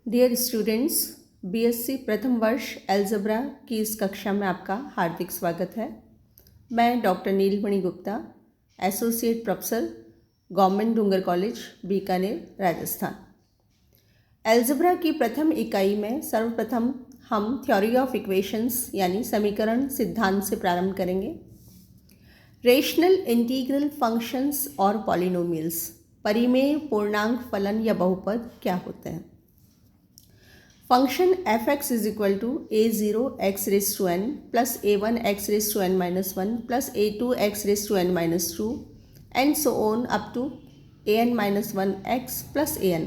Dear students, BSc प्रथम वर्ष algebra की इस कक्षा में आपका हार्दिक स्वागत है। मैं doctor Neelmani Gupta, associate professor, government Dungar college, Bikaner, Rajasthan. Algebra की प्रथम इकाई में सर्वप्रथम हम थ्योरी ऑफ इक्वेशंस यानी समीकरण सिद्धांत से प्रारंभ करेंगे। रेशनल इंटीग्रल फंक्शंस और पॉलिनोमियल्स, परिमेय पूर्णांक फलन या बहुपद क्या होते हैं। Function F X is equal to a0 x raise to n plus a1 x raise to n minus 1 plus a2 x raise to n minus 2 and so on up to an minus 1 x plus an,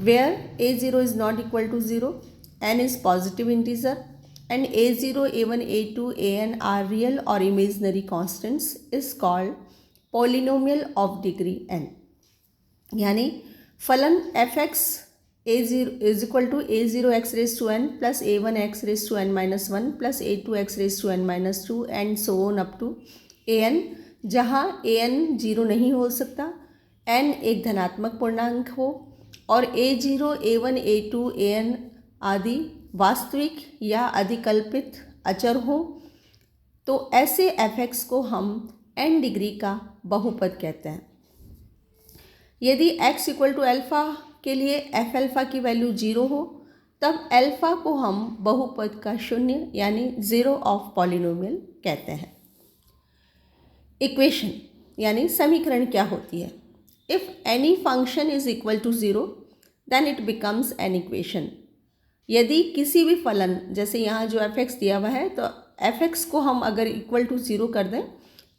where a0 is not equal to 0, n is positive integer and a0, a1, a2, an are real or imaginary constants is called polynomial of degree n। यानी फलन F x a0 is equal to a0 x raised to n plus a1 x raised to n minus 1 plus a2 x raised to n minus 2 and so on up to an, जहाँ an 0 नहीं हो सकता, n एक धनात्मक पूर्णांक हो और a0, a1, a2, an आदि वास्तविक या अधिकल्पित अचर हो, तो ऐसे fx को हम n डिग्री का बहुपद कहते हैं। यदि x इक्वल टू अल्फ़ा के लिए एफ अल्फ़ा की वैल्यू 0 हो, तब अल्फ़ा को हम बहुपद का शून्य यानी ज़ीरो ऑफ पॉलिनोमियल कहते हैं। इक्वेशन यानी समीकरण क्या होती है। If any function is equal to 0 then it becomes an equation. यदि किसी भी फलन, जैसे यहाँ जो एफ एक्स दिया हुआ है, तो एफ एक्स को हम अगर इक्वल टू 0 कर दें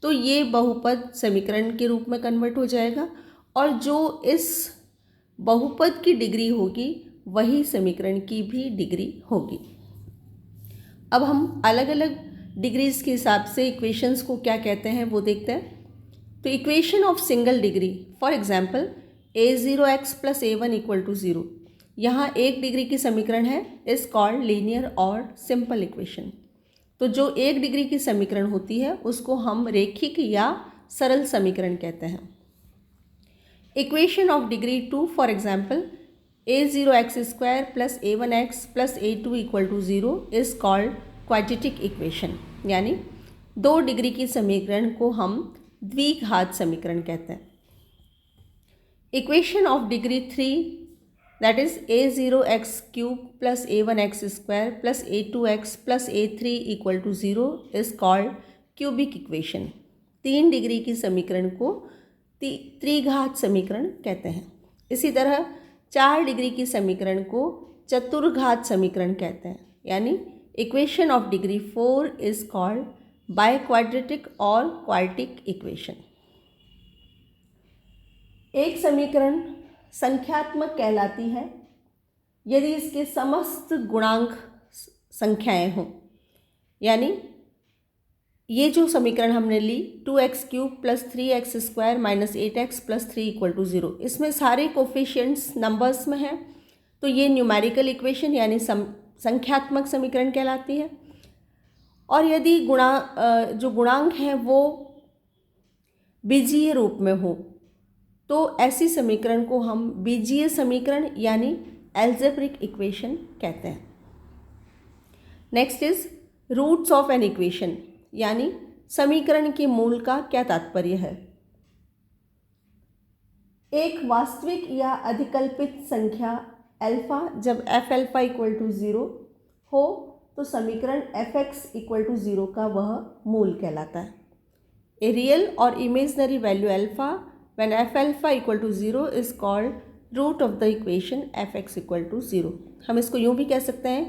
तो ये बहुपद समीकरण के रूप में कन्वर्ट हो जाएगा और जो इस बहुपद की डिग्री होगी वही समीकरण की भी डिग्री होगी। अब हम अलग अलग डिग्रीज के हिसाब से इक्वेशंस को क्या कहते हैं वो देखते हैं। तो equation of single degree, for example a0x plus a1 equal to 0, यहाँ एक डिग्री की समीकरण है, इज कॉल्ड लीनियर और सिंपल इक्वेशन। तो जो एक डिग्री की समीकरण होती है उसको हम रेखिक या सरल समीकरण कहते हैं। Equation of degree 2, for example a0x square plus a1x plus a2 equal to 0 is called quadratic equation, यानी दो डिग्री की समीकरण को हम द्विघात समीकरण कहते हैं। Equation of degree 3, that is a0x cube plus a1x square plus a2x plus a3 equal to 0 is called cubic equation. तीन डिग्री की समीकरण को त्रिघात समीकरण कहते हैं। इसी तरह 4 डिग्री की समीकरण को चतुर्घात समीकरण कहते हैं, यानी equation of degree 4 is called biquadratic और क्वाड्रेटिक इक्वेशन। एक समीकरण संख्यात्मक कहलाती है यदि इसके समस्त गुणांक संख्याएं हों, यानी ये जो समीकरण हमने ली 2x cube plus 3x square minus 8x plus 3 equal to 0, इसमें सारे कोफिशिएंट्स नंबर्स में हैं, तो ये न्यूमेरिकल इक्वेशन यानी संख्यात्मक समीकरण कहलाती है। और यदि जो गुणांक हैं वो बीजीय रूप में हो तो ऐसी समीकरण को हम बीजीय समीकरण यानी एल्जेब्रिक इक्वेशन कहते हैं। Next is roots of an equation, यानी समीकरण के मूल का क्या तात्पर्य है। एक वास्तविक या अधिकल्पित संख्या अल्फा जब एफ अल्फा इक्वल टू 0 हो तो समीकरण एफ एक्स इक्वल टू 0 का वह मूल कहलाता है। ए रियल और imaginary value alpha when F alpha equal to 0 is called root of the equation F X equal to 0। हम इसको यूँ भी कह सकते हैं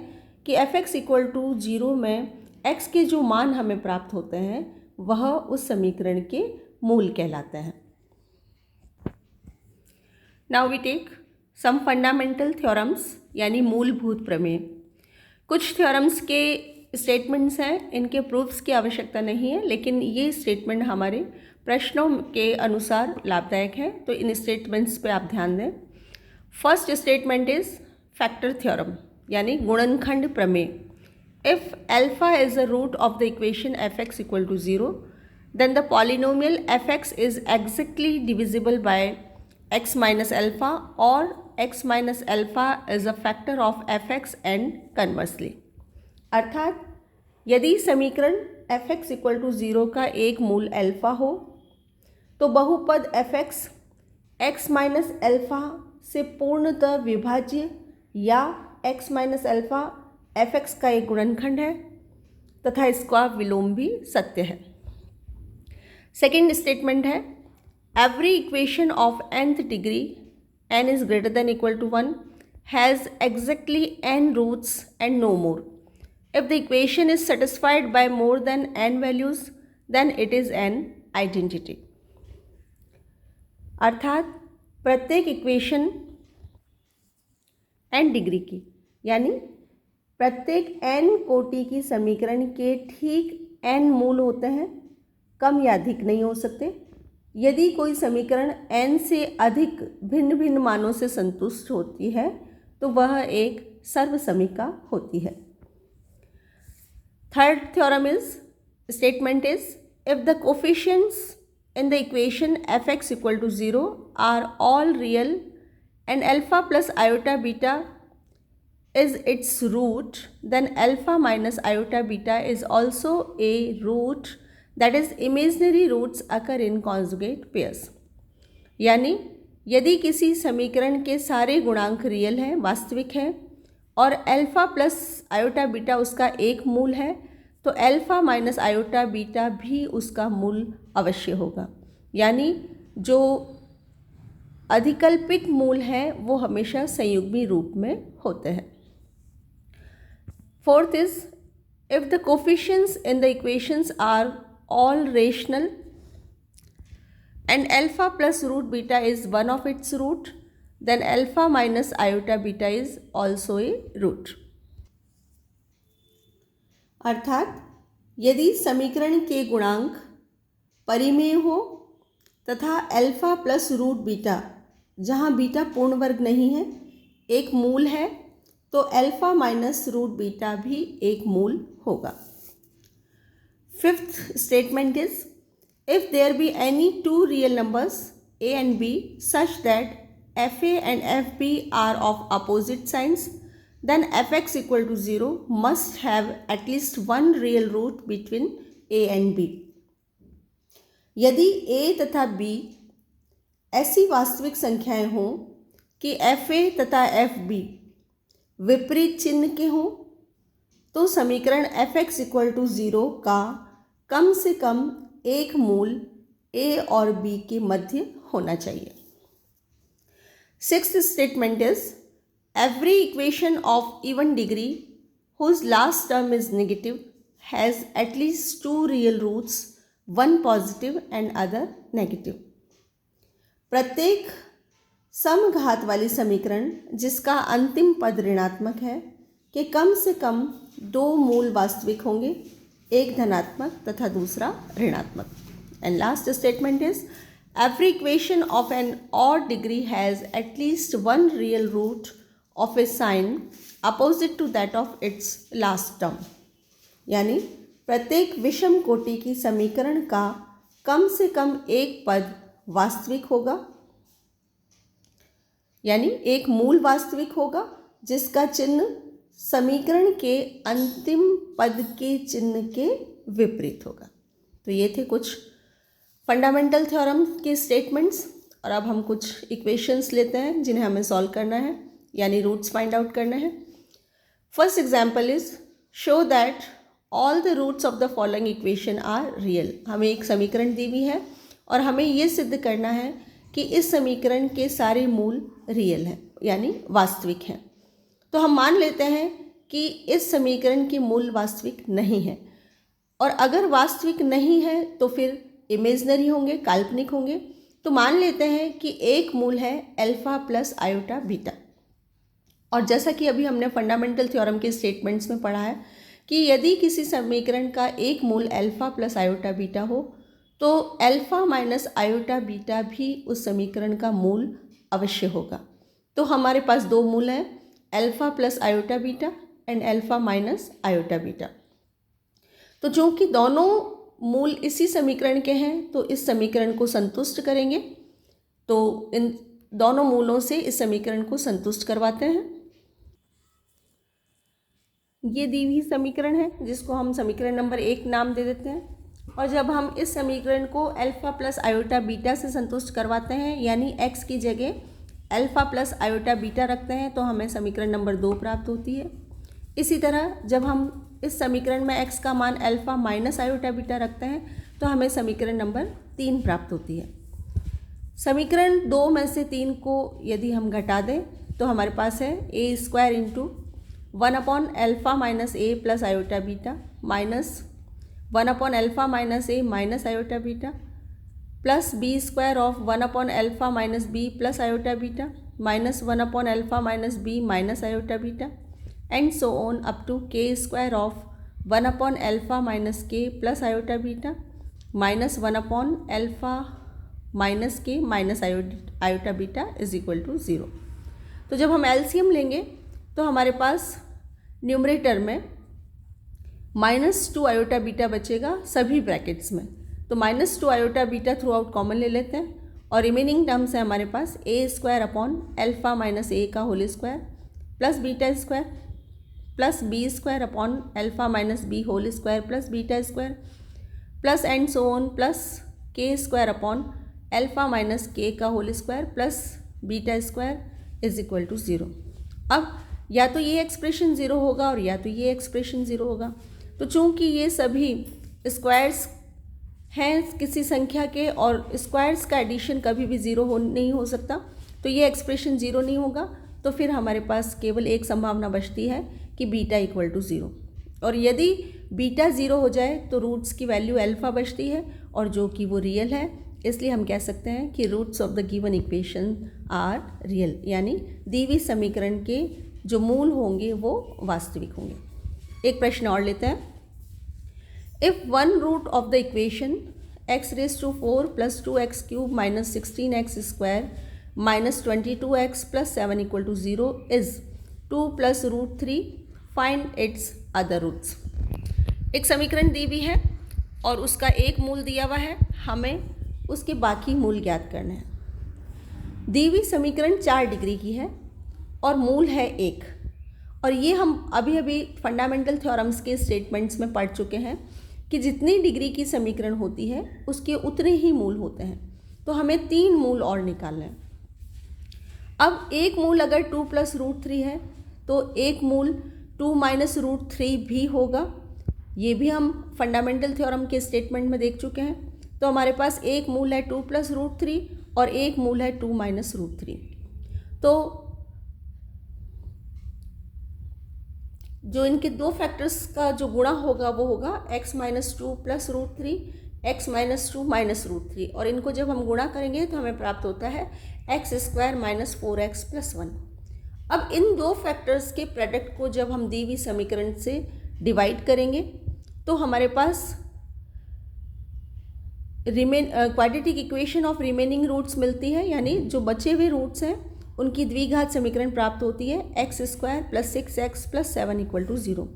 कि एफ एक्स इक्वल टू 0 में x के जो मान हमें प्राप्त होते हैं वह उस समीकरण के मूल कहलाते हैं। Now we take some fundamental theorems यानी मूलभूत प्रमेय। कुछ थ्योरम्स के स्टेटमेंट्स हैं, इनके प्रूफ्स की आवश्यकता नहीं है, लेकिन ये स्टेटमेंट हमारे प्रश्नों के अनुसार लाभदायक है, तो इन स्टेटमेंट्स पे आप ध्यान दें। First statement is factor theorem यानी गुणनखंड प्रमेय। If alpha is the root of the equation fx equal to 0, then the polynomial fx is exactly divisible by x minus alpha or x minus alpha is a factor of F x and conversely. अर्थात यदि समीकरण F X equal to 0 का एक मूल alpha हो तो बहुपद F x x minus alpha से पूर्णतः विभाज्य या x minus alpha F x का एक गुणनखंड है तथा इसका विलोम भी सत्य है। सेकेंड स्टेटमेंट है every equation of nth degree n is greater than equal to 1 has exactly n roots and no more. If the equation is satisfied by more than n values then it is an identity. अर्थात प्रत्येक equation n degree की यानी प्रत्येक n कोटि की समीकरण के ठीक n मूल होते हैं, कम या अधिक नहीं हो सकते। यदि कोई समीकरण n से अधिक भिन्न भिन्न मानों से संतुष्ट होती है तो वह एक सर्वसमीका होती है। Third theorem is statement is if the coefficients in the equation fx equal to 0 are all real and alpha plus iota beta is its root, then alpha minus iota beta is also a root, that is imaginary roots occur in conjugate pairs। यानी यदि किसी समीकरण के सारे गुणांक real हैं, वास्तविक हैं और अल्फा प्लस आयोटा बीटा उसका एक मूल है तो अल्फ़ा माइनस आयोटा बीटा भी उसका मूल अवश्य होगा। यानी जो अधिकल्पिक मूल हैं वो हमेशा संयुग्मी रूप में होते हैं। Fourth is if the coefficients in the equations are all rational and alpha plus root beta is one of its root then alpha minus iota beta is also a root. अर्थात यदि समीकरण के गुणांक परिमेय हो तथा अल्फा प्लस रूट बीटा, जहाँ beta पूर्ण वर्ग नहीं है, एक मूल है तो अल्फा माइनस रूट बीटा भी एक मूल होगा। Fifth statement is if there be any two real numbers a and b such that fa and fb are of opposite signs then fx equal to 0 must have at least one real root between a and b। यदि a तथा b ऐसी वास्तविक संख्याएं हों कि fa तथा fb विपरीत चिन्ह के हों तो समीकरण fx इक्वल टू 0 का कम से कम एक मूल a और b के मध्य होना चाहिए। Sixth statement is every equation of even degree whose last term is negative has at least two real roots, one positive and other negative. प्रत्येक समघात वाली समीकरण जिसका अंतिम पद ऋणात्मक है कि कम से कम दो मूल वास्तविक होंगे, एक धनात्मक तथा दूसरा ऋणात्मक। And last statement is every equation of an odd degree has at least one real root of a sign opposite to that of its last term। यानी प्रत्येक विषम कोटि की समीकरण का कम से कम एक पद वास्तविक होगा, यानी एक मूल वास्तविक होगा जिसका चिन्ह समीकरण के अंतिम पद के चिन्ह के विपरीत होगा। तो ये थे कुछ फंडामेंटल थ्योरम के स्टेटमेंट्स और अब हम कुछ इक्वेशंस लेते हैं जिन्हें हमें सॉल्व करना है, यानी रूट्स फाइंड आउट करना है। First example is show that all the roots of the following equation are real. हमें एक समीकरण दी हुई है और हमें ये सिद्ध करना है कि इस समीकरण के सारे मूल रियल हैं, यानी वास्तविक हैं। तो हम मान लेते हैं कि इस समीकरण के मूल वास्तविक नहीं है और अगर वास्तविक नहीं है तो फिर इमेजनरी होंगे, काल्पनिक होंगे। तो मान लेते हैं कि एक मूल है अल्फा प्लस आयोटा बीटा। और जैसा कि अभी हमने फंडामेंटल थ्योरम के स्टेटमेंट्स में पढ़ा है कि यदि किसी समीकरण का एक मूल अल्फा प्लस आयोटा बीटा हो तो अल्फा माइनस आयोटा बीटा भी उस समीकरण का मूल अवश्य होगा। तो हमारे पास दो मूल हैं, alpha plus iota beta and alpha minus iota beta. तो चूँकि दोनों मूल इसी समीकरण के हैं तो इस समीकरण को संतुष्ट करेंगे। तो इन दोनों मूलों से इस समीकरण को संतुष्ट करवाते हैं। ये दी हुई समीकरण है जिसको हम समीकरण नंबर 1 नाम दे देते हैं। और जब हम इस समीकरण को अल्फा प्लस आयोटा बीटा से संतुष्ट करवाते हैं, यानी x की जगह अल्फा प्लस आयोटा बीटा रखते हैं, तो हमें समीकरण नंबर 2 प्राप्त होती है। इसी तरह जब हम इस समीकरण में x का मान अल्फा माइनस आयोटा बीटा रखते हैं तो हमें समीकरण नंबर 3 प्राप्त होती है। समीकरण 2 में से 3 को यदि हम घटा दें तो हमारे पास है A square into 1 alpha minus A plus iota beta minus 1 alpha minus A minus iota beta plus B square of 1 alpha minus B plus iota beta minus 1 alpha minus B minus iota beta and so on up to K square of 1 alpha minus K plus iota beta minus 1 alpha minus K minus iota beta is equal to 0। तो जब हम LCM लेंगे तो हमारे पास numerator में -2 iota beta बचेगा सभी brackets में। तो -2 iota beta throughout common ले लेते हैं और रिमेनिंग टर्म्स है हमारे पास a square upon alpha minus a का whole square plus beta square plus B square upon alpha minus b whole square plus beta square plus and so on plus k square upon alpha minus k का whole square plus beta square is equal to 0। अब या तो ये expression 0 होगा और या तो ये एक्सप्रेशन 0 होगा। तो चूंकि ये सभी स्क्वायर्स हैं किसी संख्या के और स्क्वायर्स का एडिशन कभी भी 0 नहीं हो सकता, तो ये एक्सप्रेशन 0 नहीं होगा। तो फिर हमारे पास केवल एक संभावना बचती है कि बीटा इक्वल टू 0। और यदि बीटा 0 हो जाए तो रूट्स की वैल्यू अल्फा बचती है और जो कि वो रियल है, इसलिए हम कह सकते हैं कि roots of the given equation are real, यानी दी हुई समीकरण के जो मूल होंगे वो वास्तविक होंगे। एक प्रश्न और लेते हैं। If one root of the equation x raise to 4 plus 2x cube minus 16x square minus 22x plus 7 equal to 0 is 2 plus root 3, find its other roots. एक समीकरण दी हुई है और उसका एक मूल दिया हुआ है, हमें उसके बाकी मूल ज्ञात करने हैं। दी हुई समीकरण 4 डिग्री की है और मूल है 1। और ये हम अभी अभी फंडामेंटल थ्योरम्स के स्टेटमेंट्स में पढ़ चुके हैं कि जितनी डिग्री की समीकरण होती है उसके उतने ही मूल होते हैं। तो हमें 3 मूल और निकालने हैं। अब एक मूल अगर 2 प्लस रूट 3 है तो एक मूल 2 माइनस रूट 3 भी होगा। ये भी हम फंडामेंटल थ्योरम के स्टेटमेंट में देख चुके हैं। तो हमारे पास एक मूल है 2 प्लस रूट 3 और एक मूल है 2 माइनस रूट 3। तो जो इनके दो फैक्टर्स का जो गुणा होगा वो होगा x minus 2 plus root 3, x minus 2 minus root 3, और इनको जब हम गुणा करेंगे तो हमें प्राप्त होता है x square minus 4x plus 1। अब इन दो फैक्टर्स के प्रोडक्ट को जब हम दी हुई समीकरण से डिवाइड करेंगे तो हमारे पास quadratic equation of remaining roots मिलती है, यानी जो बचे हुए रूट्स हैं उनकी द्विघात समीकरण प्राप्त होती है x square plus 6x plus 7 equal to 0।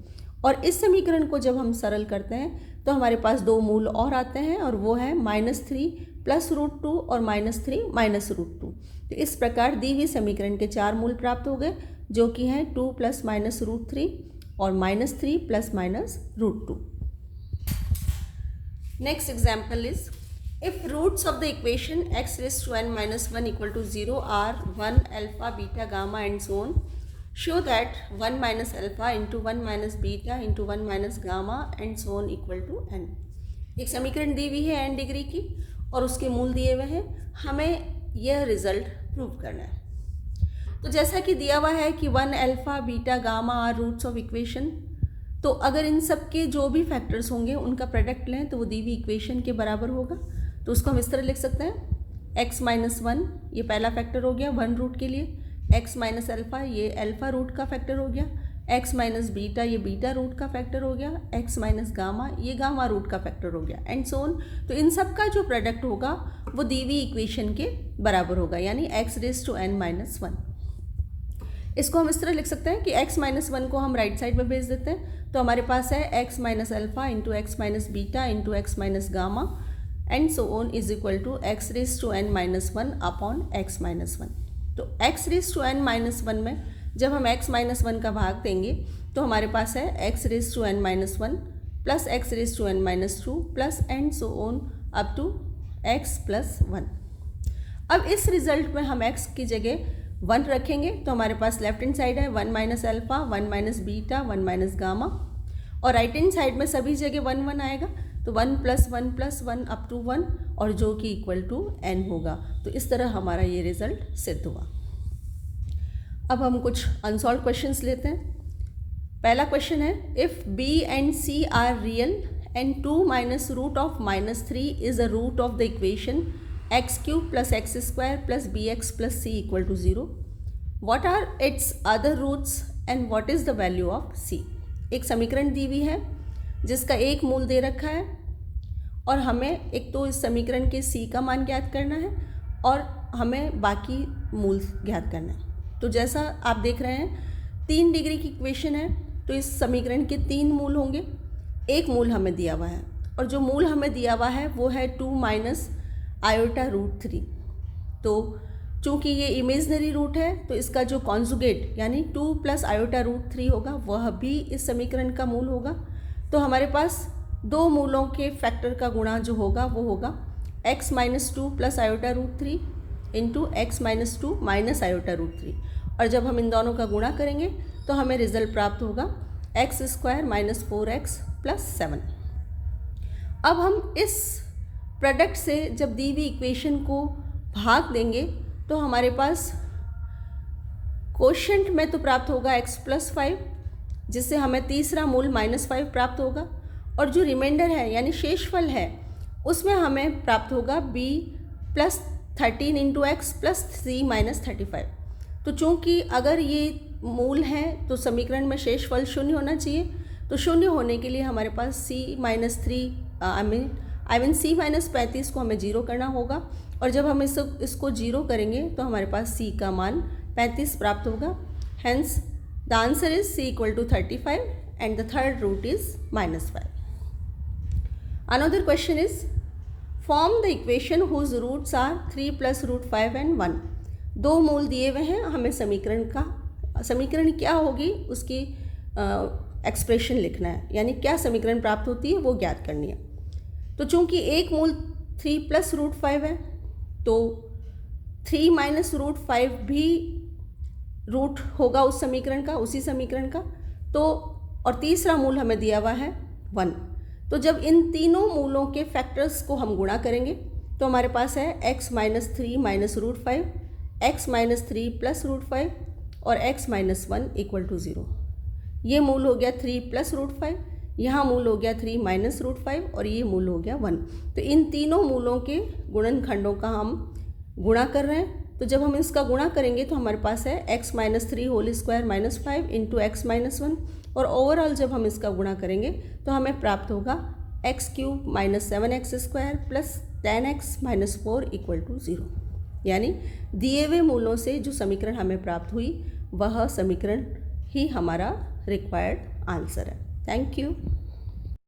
और इस समीकरण को जब हम सरल करते हैं तो हमारे पास 2 मूल और आते हैं और वो है -3 प्लस रूट 2 और -3 माइनस रूट 2। तो इस प्रकार दी हुई समीकरण के 4 मूल प्राप्त हो गए, जो कि हैं 2 प्लस माइनस रूट 3 और -3 plus minus root 2। Next example is if roots of the equation x raised to n minus 1 equal to 0 are 1 alpha beta gamma and so on, show that 1 minus alpha into 1 minus beta into 1 minus gamma and so on equal to n। एक समीकरण दी हुई है n degree की और उसके मूल दिए हुए हैं, हमें यह रिजल्ट प्रूव करना है। तो जैसा कि दिया हुआ है कि 1 alpha beta gamma are roots of equation, तो अगर इन सब के जो भी फैक्टर्स होंगे उनका प्रोडक्ट लें तो वो दी हुई इक्वेशन के बराबर होगा। तो उसको हम इस तरह लिख सकते हैं x माइनस 1 ये पहला फैक्टर हो गया 1 रूट के लिए, x माइनस अल्फ़ा ये अल्फ़ा रूट का फैक्टर हो गया, x माइनस बीटा ये बीटा रूट का फैक्टर हो गया, x माइनस गामा ये गामा रूट का फैक्टर हो गया, एंड सो ऑन। तो इन सब का जो प्रोडक्ट होगा वो दी हुई इक्वेशन के बराबर होगा, यानी x raise to n minus 1। इसको हम इस तरह लिख सकते हैं कि x माइनस 1 को हम राइट साइड में भेज देते हैं, तो हमारे पास है x minus alpha into x minus beta into x minus gamma and so on is equal to x raise to n minus 1 upon x minus 1। तो x raise to n minus one में जब हम x minus one का भाग देंगे तो हमारे पास है x raise to n minus one plus x raise to n minus two plus and so on up to x plus one. अब इस रिजल्ट में हम x की जगह 1 रखेंगे तो हमारे पास लेफ्ट हैंड साइड है 1 minus alpha 1 minus beta 1 minus gamma, और राइट हैंड साइड में सभी जगह 1 1 आएगा तो 1 प्लस 1 अप टू 1 और जो कि इक्वल टू n होगा। तो इस तरह हमारा ये रिजल्ट सिद्ध हुआ। अब हम कुछ अनसॉल्व क्वेश्चंस लेते हैं। पहला क्वेश्चन है if b and c are real and 2 minus root of minus 3 is a root of the equation X cube plus X square plus B X plus C equal to 0, what are its other roots and what is the value of C. एक समीकरण दी हुई है जिसका एक मूल दे रखा है और हमें एक तो इस समीकरण के सी का मान ज्ञात करना है और हमें बाकी मूल ज्ञात करना है। तो जैसा आप देख रहे हैं 3 डिग्री की इक्वेशन है तो इस समीकरण के 3 मूल होंगे, एक मूल हमें दिया हुआ है और जो मूल हमें दिया हुआ है वो है 2 माइनस आयोटा रूट 3। तो चूँकि ये इमेजनरी रूट है तो इसका जो कॉन्जुगेट यानी 2 प्लस आयोटा रूट 3 होगा वह भी इस समीकरण का मूल होगा। तो हमारे पास दो मूलों के फैक्टर का गुणा जो होगा वो होगा x minus 2 plus iota root 3 into x minus 2 minus iota root 3, और जब हम इन दोनों का गुणा करेंगे तो हमें रिजल्ट प्राप्त होगा x square minus 4x plus 7। अब हम इस प्रोडक्ट से जब दी हुई इक्वेशन को भाग देंगे तो हमारे पास कोशेंट में तो प्राप्त होगा x प्लस 5 जिससे हमें तीसरा मूल माइनस 5 प्राप्त होगा, और जो रिमाइंडर है यानी शेषफल है उसमें हमें प्राप्त होगा b plus 13 into x plus c minus 35। तो चूँकि अगर ये मूल हैं तो समीकरण में शेषफल शून्य होना चाहिए, तो शून्य होने के लिए हमारे पास c minus 3 I mean c minus 35 को हमें 0 करना होगा, और जब हम इसको 0 करेंगे तो हमारे पास c का मान 35 प्राप्त होगा। Hence the answer is c equal to 35 and the third root is minus 5। Another question is form the equation whose roots are 3 plus root 5 and 1। दो मूल दिए हुए हैं, हमें समीकरण क्या होगी उसकी एक्सप्रेशन लिखना है, यानी क्या समीकरण प्राप्त होती है वो ज्ञात करनी है। तो चूंकि एक मूल 3 प्लस रूट 5 है तो 3 माइनस रूट 5 भी रूट होगा उस समीकरण का, उसी समीकरण का। तो और तीसरा मूल हमें दिया हुआ है 1। तो जब इन तीनों मूलों के फैक्टर्स को हम गुणा करेंगे तो हमारे पास है x minus 3 minus root 5, x minus 3 plus root 5 और x माइनस 1 इक्वल टू 0। ये मूल हो गया 3 प्लस रूट 5, यहाँ मूल हो गया 3 माइनस रूट 5 और ये मूल हो गया 1। तो इन तीनों मूलों के गुणनखंडों का हम गुणा कर रहे हैं। तो जब हम इसका गुणा करेंगे तो हमारे पास है x minus 3 whole square minus 5 into x minus 1, और ओवरऑल जब हम इसका गुणा करेंगे तो हमें प्राप्त होगा x cube minus 7x square plus 10x minus 4 equal to 0। यानी दिए हुए मूलों से जो समीकरण हमें प्राप्त हुई वह समीकरण ही हमारा रिक्वायर्ड आंसर है। Thank you.